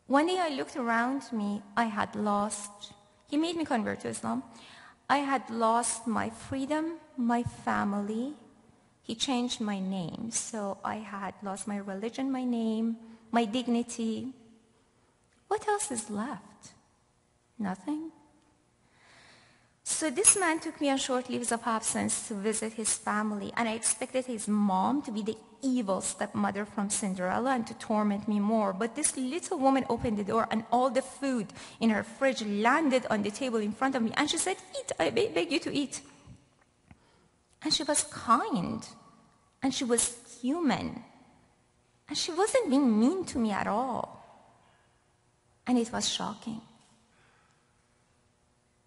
One day I looked around me, I had lost, he made me convert to Islam. I had lost my freedom, my family. He changed my name, so I had lost my religion, my name, my dignity. What else is left? Nothing. So this man took me on short leaves of absence to visit his family, and I expected his mom to be the evil stepmother from Cinderella and to torment me more. But this little woman opened the door, and all the food in her fridge landed on the table in front of me, and she said, "Eat, I beg you to eat." And she was kind, and she was human, and she wasn't being mean to me at all. And it was shocking.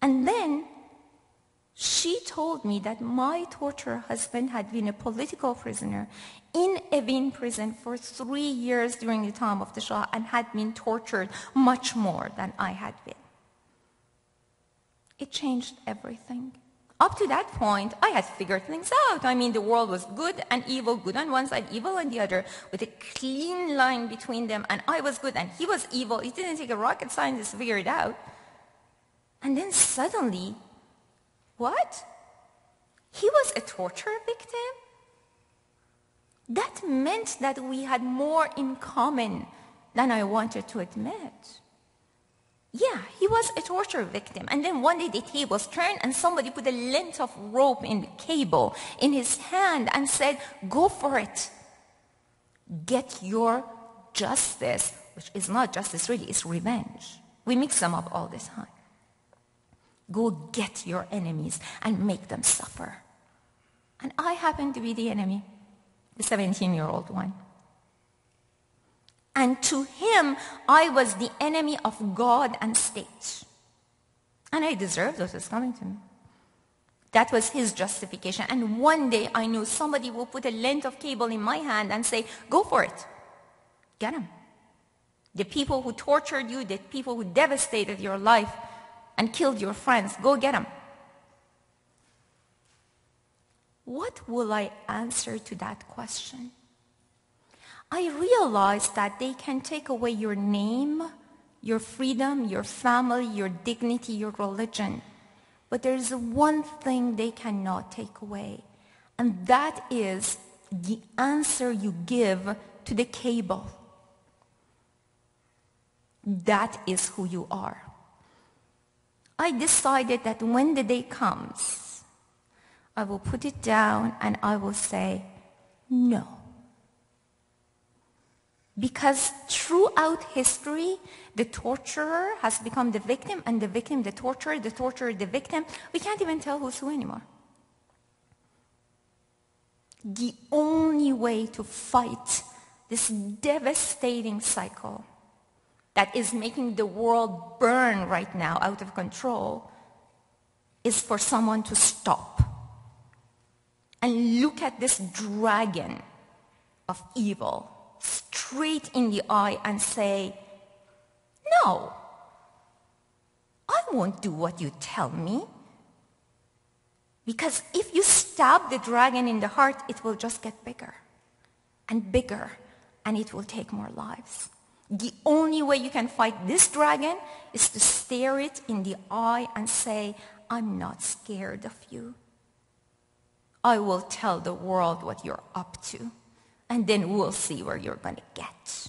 And then she told me that my tortured husband had been a political prisoner in a Wien prison for 3 years during the time of the Shah and had been tortured much more than I had been. It changed everything. Up to that point, I had figured things out. I mean, the world was good and evil, good on one side, evil on the other, with a clean line between them, and I was good and he was evil. It didn't take a rocket scientist to figure it out. And then suddenly, what? He was a torture victim? That meant that we had more in common than I wanted to admit. Yeah, he was a torture victim. And then one day the tables turned and somebody put a length of rope in the cable in his hand and said, "Go for it. Get your justice," which is not justice really, it's revenge. We mix them up all the time. Go get your enemies and make them suffer. And I happened to be the enemy, the 17-year-old one. And to him, I was the enemy of God and state. And I deserved what was coming to me. That was his justification. And one day I knew somebody will put a length of cable in my hand and say, "Go for it. Get him." The people who tortured you, the people who devastated your life and killed your friends, go get them. What will I answer to that question? I realized that they can take away your name, your freedom, your family, your dignity, your religion. But there is one thing they cannot take away, and that is the answer you give to the cable. That is who you are. I decided that when the day comes, I will put it down and I will say, no. Because throughout history, the torturer has become the victim, and the victim the torturer, the victim. We can't even tell who's who anymore. The only way to fight this devastating cycle that is making the world burn right now out of control is for someone to stop and look at this dragon of evil straight in the eye and say, "No, I won't do what you tell me." Because if you stab the dragon in the heart, it will just get bigger and bigger, and it will take more lives. The only way you can fight this dragon is to stare it in the eye and say, "I'm not scared of you. I will tell the world what you're up to, and then we'll see where you're going to get."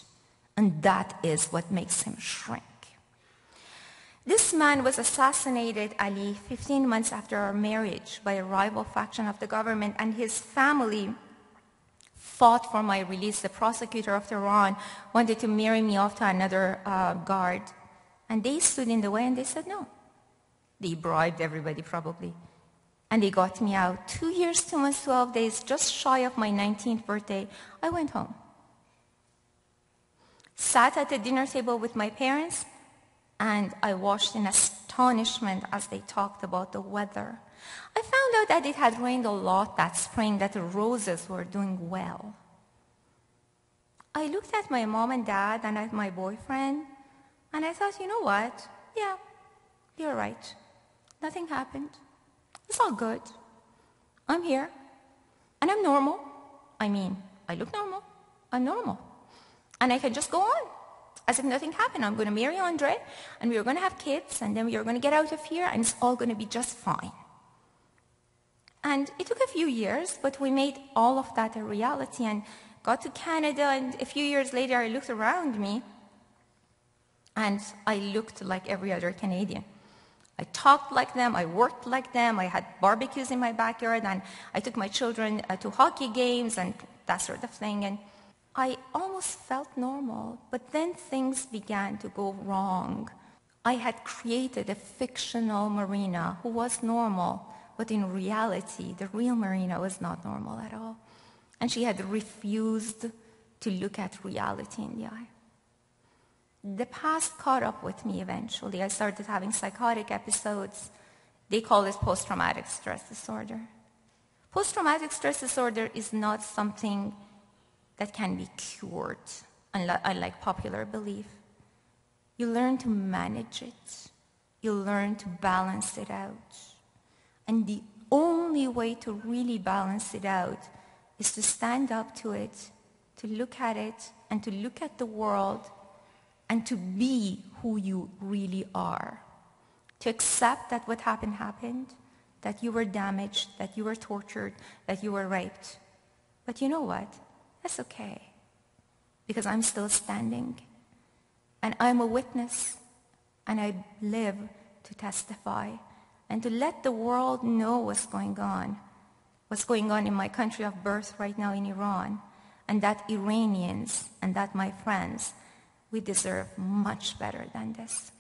And that is what makes him shrink. This man was assassinated, Ali, 15 months after our marriage by a rival faction of the government, and his family fought for my release. The prosecutor of Tehran wanted to marry me off to another guard, and they stood in the way and they said no. They bribed everybody probably. And they got me out. 2 years, 2 months, 12 days, just shy of my 19th birthday, I went home. Sat at the dinner table with my parents, and I watched in astonishment as they talked about the weather. I found out that it had rained a lot that spring, that the roses were doing well. I looked at my mom and dad and at my boyfriend, and I thought, you know what? Yeah, you're right. Nothing happened. It's all good. I'm here, and I'm normal. I mean, I look normal. I'm normal. And I can just go on. as if nothing happened. I'm going to marry Andre, and we are going to have kids, and then we are going to get out of here, and it's all going to be just fine. And it took a few years, but we made all of that a reality and got to Canada, and a few years later I looked around me, and I looked like every other Canadian. I talked like them, I worked like them, I had barbecues in my backyard, and I took my children to hockey games and that sort of thing. And I almost felt normal, but then things began to go wrong. I had created a fictional Marina who was normal, but in reality, the real Marina was not normal at all. And she had refused to look at reality in the eye. The past caught up with me eventually. I started having psychotic episodes. They call it post-traumatic stress disorder. Post-traumatic stress disorder is not something that can be cured, unlike popular belief. You learn to manage it. You learn to balance it out. And the only way to really balance it out is to stand up to it, to look at it, and to look at the world, and to be who you really are. To accept that what happened happened, that you were damaged, that you were tortured, that you were raped. But you know what? That's okay, because I'm still standing, and I'm a witness, and I live to testify, and to let the world know what's going on in my country of birth right now in Iran, and that Iranians and that my friends, we deserve much better than this.